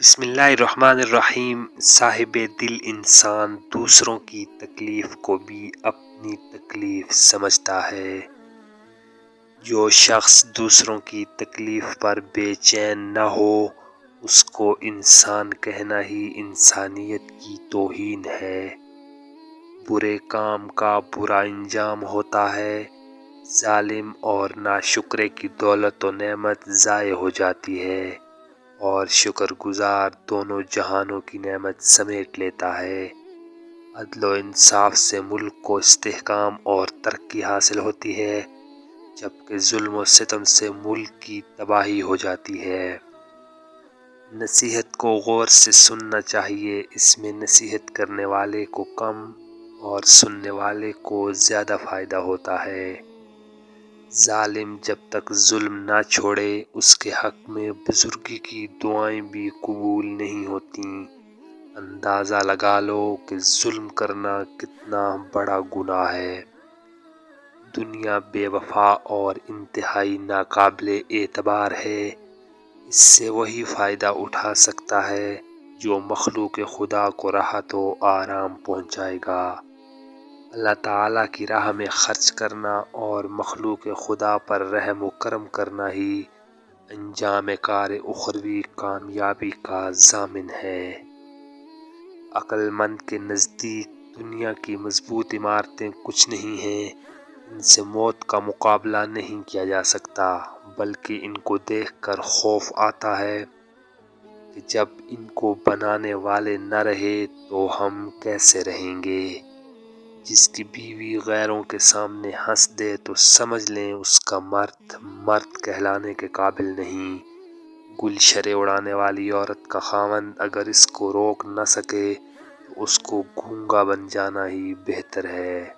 بسم اللہ الرحمن الرحیم۔ صاحب دل انسان دوسروں کی تکلیف کو بھی اپنی تکلیف سمجھتا ہے۔ جو شخص دوسروں کی تکلیف پر بے چین نہ ہو اس کو انسان کہنا ہی انسانیت کی توہین ہے۔ برے کام کا برا انجام ہوتا ہے۔ ظالم اور ناشکرے کی دولت و نعمت ضائع ہو جاتی ہے اور شکر گزار دونوں جہانوں کی نعمت سمیٹ لیتا ہے۔ عدل و انصاف سے ملک کو استحکام اور ترقی حاصل ہوتی ہے، جبکہ ظلم و ستم سے ملک کی تباہی ہو جاتی ہے۔ نصیحت کو غور سے سننا چاہیے، اس میں نصیحت کرنے والے کو کم اور سننے والے کو زیادہ فائدہ ہوتا ہے۔ ظالم جب تک ظلم نہ چھوڑے اس کے حق میں بزرگی کی دعائیں بھی قبول نہیں ہوتیں۔ اندازہ لگا لو کہ ظلم کرنا کتنا بڑا گناہ ہے۔ دنیا بے وفا اور انتہائی ناقابل اعتبار ہے۔ اس سے وہی فائدہ اٹھا سکتا ہے جو مخلوق خدا کو راحت و آرام پہنچائے گا۔ اللہ تعالیٰ کی راہ میں خرچ کرنا اور مخلوق خدا پر رحم و کرم کرنا ہی انجام کار اخروی کامیابی کا ضامن ہے۔ عقل مند کے نزدیک دنیا کی مضبوط عمارتیں کچھ نہیں ہیں، ان سے موت کا مقابلہ نہیں کیا جا سکتا، بلکہ ان کو دیکھ کر خوف آتا ہے کہ جب ان کو بنانے والے نہ رہے تو ہم کیسے رہیں گے۔ جس کی بیوی غیروں کے سامنے ہنس دے تو سمجھ لیں اس کا مرد کہلانے کے قابل نہیں۔ گلشرے اڑانے والی عورت کا خاوند اگر اس کو روک نہ سکے تو اس کو گونگا بن جانا ہی بہتر ہے۔